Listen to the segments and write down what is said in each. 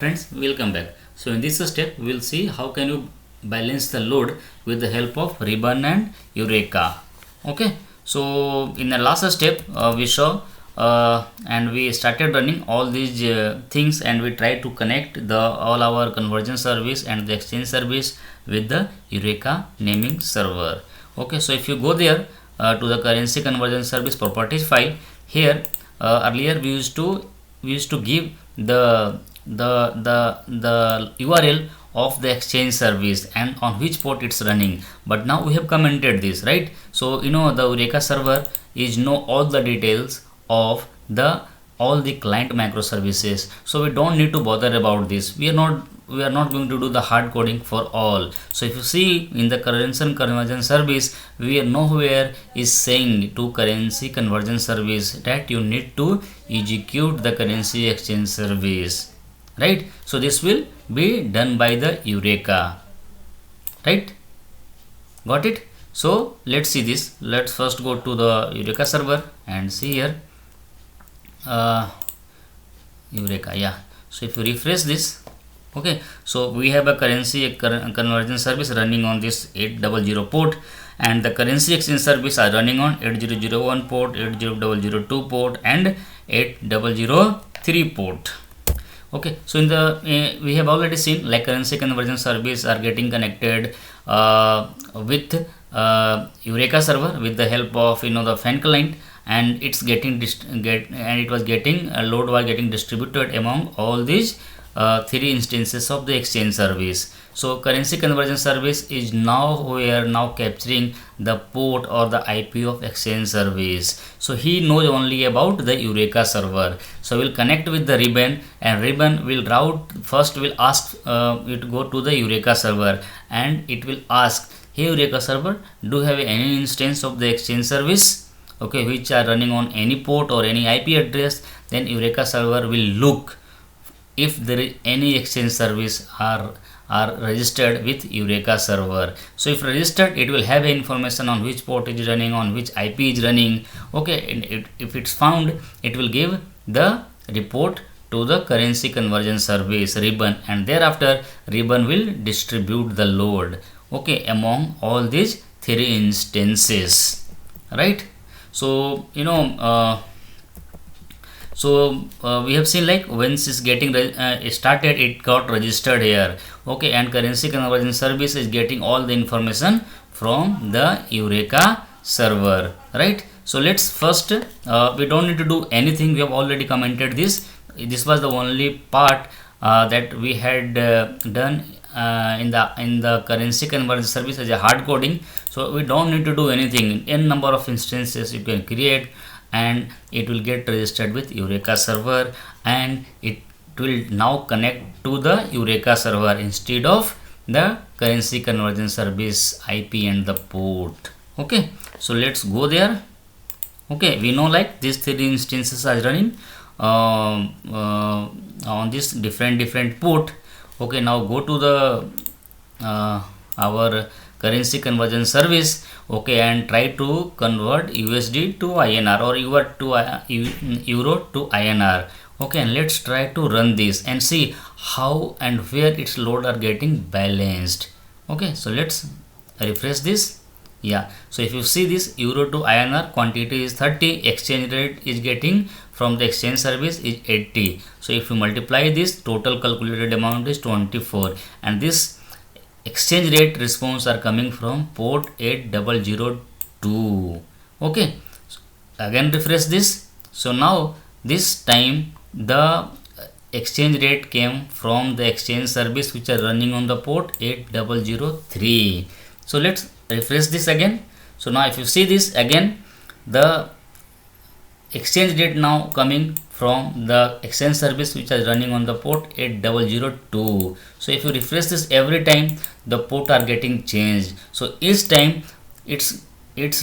Friends, welcome back. So in this step, we will see how can you balance the load with the help of ribbon and Eureka. Okay. So in the last step, we saw and we started running all these things, and we try to connect the all our conversion service and the exchange service with the Eureka naming server. Okay. So if you go there to the currency conversion service properties file, here earlier we used to give the URL of the exchange service and on which port it's running, but now we have commented this, right? So the Eureka server is know all the details of the all the client microservices, so we don't need to bother about this. We are not going to do the hard coding for all. So if you see in the currency conversion service, we are nowhere is saying to currency conversion service that you need to execute the currency exchange service, right? So this will be done by the Eureka, right? Got it? So let's see this. Let's first go to the Eureka server and see here uh, Eureka. Yeah. So if you refresh this, okay, so we have a currency conversion service running on this 800 port, and the currency exchange service are running on 8001 port, 80002 port, and 8003 port. Okay, so in the we have already seen like currency conversion service are getting connected with Eureka server with the help of the fan client, and it's getting it was getting load was getting distributed among all these three instances of the exchange service. So currency conversion service is now capturing the port or the IP of exchange service. So he knows only about the Eureka server. So we'll connect with the ribbon, and ribbon will route first, will ask it to go to the Eureka server, and it will ask, hey Eureka server, do you have any instance of the exchange service, okay, which are running on any port or any IP address? Then Eureka server will look if there is any exchange service are registered with Eureka server. So if registered, it will have information on which port is running, on which IP is running. Okay, and if it's found, it will give the report to the currency conversion service ribbon, and thereafter ribbon will distribute the load, okay, among all these three instances, right? So we have seen like once it's getting started, it got registered here, okay, and currency conversion service is getting all the information from the Eureka server, right? So let's first we don't need to do anything. We have already commented this. This was the only part that we had done in the currency conversion service as a hard coding. So we don't need to do anything. N number of instances you can create, and it will get registered with Eureka server, and it will now connect to the Eureka server instead of the currency conversion service IP and the port. Okay, so let's go there. Okay, we know like these three instances are running on this different port. Okay, now go to the our currency conversion service, okay, and try to convert USD to INR or euro to INR. Okay, and let's try to run this and see how and where its load are getting balanced. Okay, so let's refresh this. Yeah, so if you see this euro to INR quantity is 30, exchange rate is getting from the exchange service is 80. So if you multiply this, total calculated amount is 24, and this exchange rate response are coming from port 8002. Okay, so again refresh this. So now this time the exchange rate came from the exchange service which are running on the port 8003. So let's refresh this again. So now if you see this again, the exchange rate now coming from the exchange service which is running on the port 8002. So if you refresh this every time, the port are getting changed. So each time it's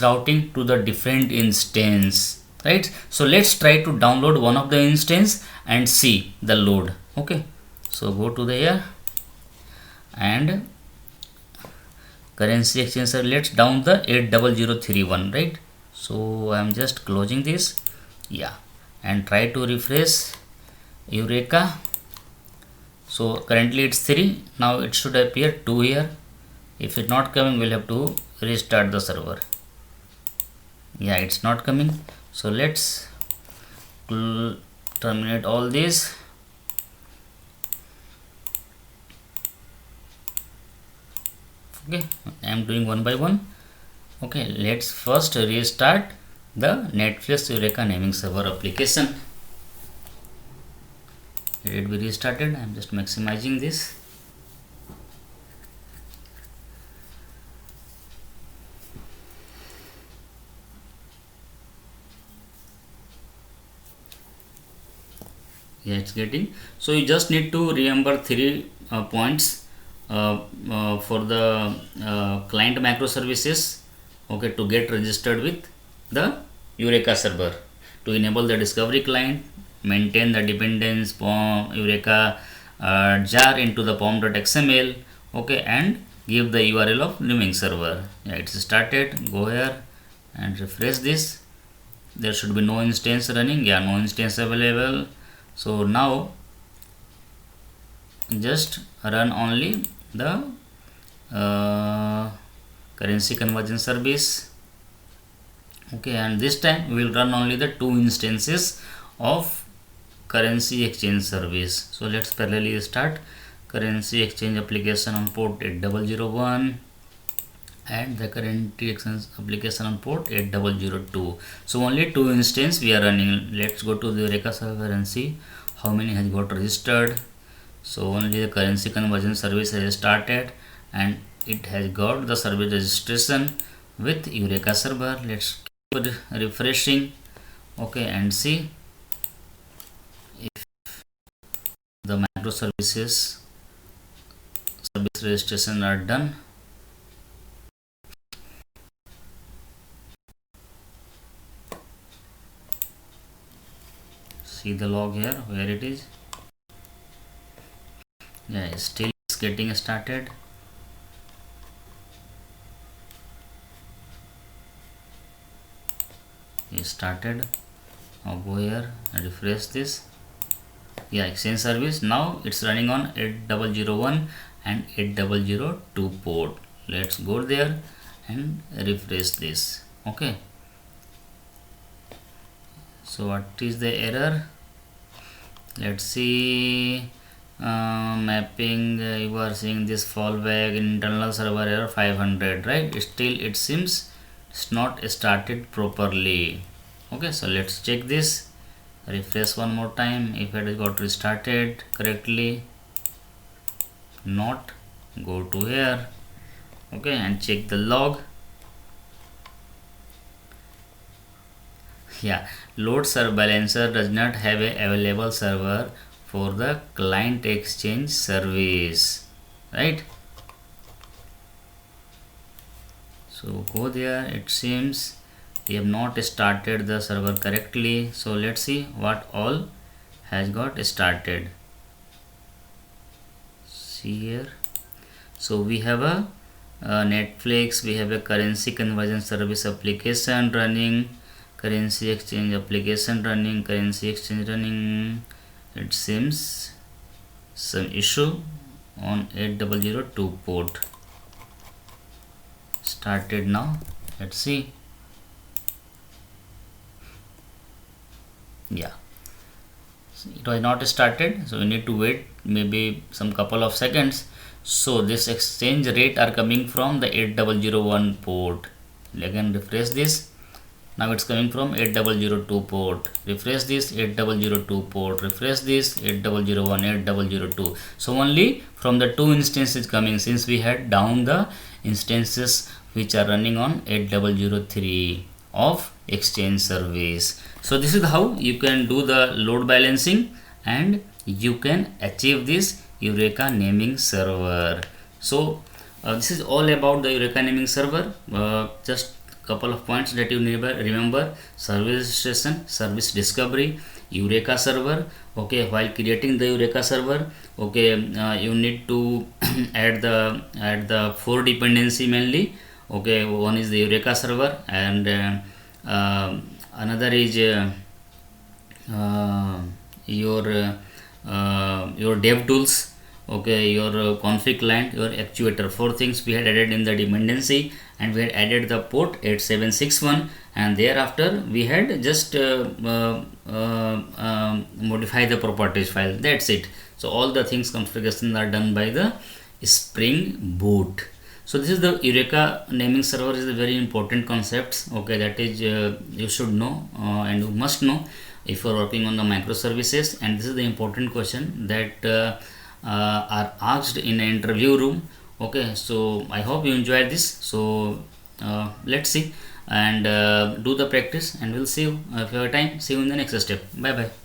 routing to the different instance, right? So let's try to download one of the instance and see the load. Okay, so go to the here and currency exchange service, let's down the 8031, right? So I'm just closing this, yeah, and try to refresh Eureka. So currently it's 3. Now it should appear 2 here. If it's not coming, we'll have to restart the server. Yeah, it's not coming. So let's terminate all these. Okay, I'm doing one by one. Okay, let's first restart the Netflix Eureka naming server application. Let it be restarted. I'm just maximizing this. Yeah, it's getting. So you just need to remember 3 points for the client microservices, okay, to get registered with the Eureka server. To enable the discovery client, maintain the dependence POM Eureka jar into the pom.xml, okay, and give the URL of naming server. Yeah, it's started. Go here and refresh this. There should be no instance running. Yeah, no instance available. So now just run only the currency conversion service, okay, and this time we will run only the 2 instances of currency exchange service. So let's parallelly start currency exchange application on port 8001 and the currency exchange application on port 8002. So only 2 instances we are running. Let's go to the Eureka server and see how many has got registered. So only the currency conversion service has started and it has got the service registration with Eureka server. Let's keep refreshing, okay, and see if the microservices service registration are done. See the log here where it is. Yeah, still it's getting started. It started. Now go here and refresh this. Yeah, exchange service. Now it's running on 8001 and 8002 port. Let's go there and refresh this. Okay. So what is the error? Let's see. Mapping, you are seeing this fallback internal server error 500, right? Still it seems it's not started properly. Okay, so let's check this. Refresh one more time if it got restarted correctly. Not. Go to here, okay, and check the log. Yeah, load server balancer does not have a available server for the client exchange service, right? So go there. It seems we have not started the server correctly. So let's see what all has got started. See here. So we have a Netflix, we have a currency conversion service application running, currency exchange application running, currency exchange running. It seems some issue on 8002 port. Started now. Let's see. Yeah, it was not started, so we need to wait maybe some couple of seconds. So this exchange rate are coming from the 8001 port. Again refresh this. Now it's coming from 8002 port. Refresh this 8002 port. Refresh this 8001, 8002. So only from the 2 instances coming, since we had down the instances which are running on 8003 of exchange service. So this is how you can do the load balancing and you can achieve this Eureka naming server. So this is all about the Eureka naming server. Just couple of points that you never remember: service registration, service discovery, Eureka server. Okay, while creating the Eureka server, okay, you need to add the 4 dependency mainly. Okay, one is the Eureka server and another is your dev tools. okay, your config client, your actuator. Four things we had added in the dependency, and we had added the port 8761, and thereafter we had just modify the properties file. That's it. So all the things configuration are done by the Spring Boot. So this is the Eureka naming server is a very important concept. Okay, that is you should know and you must know if you are working on the microservices. And this is the important question that are asked in an interview room. Okay, so I hope you enjoy this. So let's see and do the practice, and we'll see you if you have time. See you in the next step. Bye bye.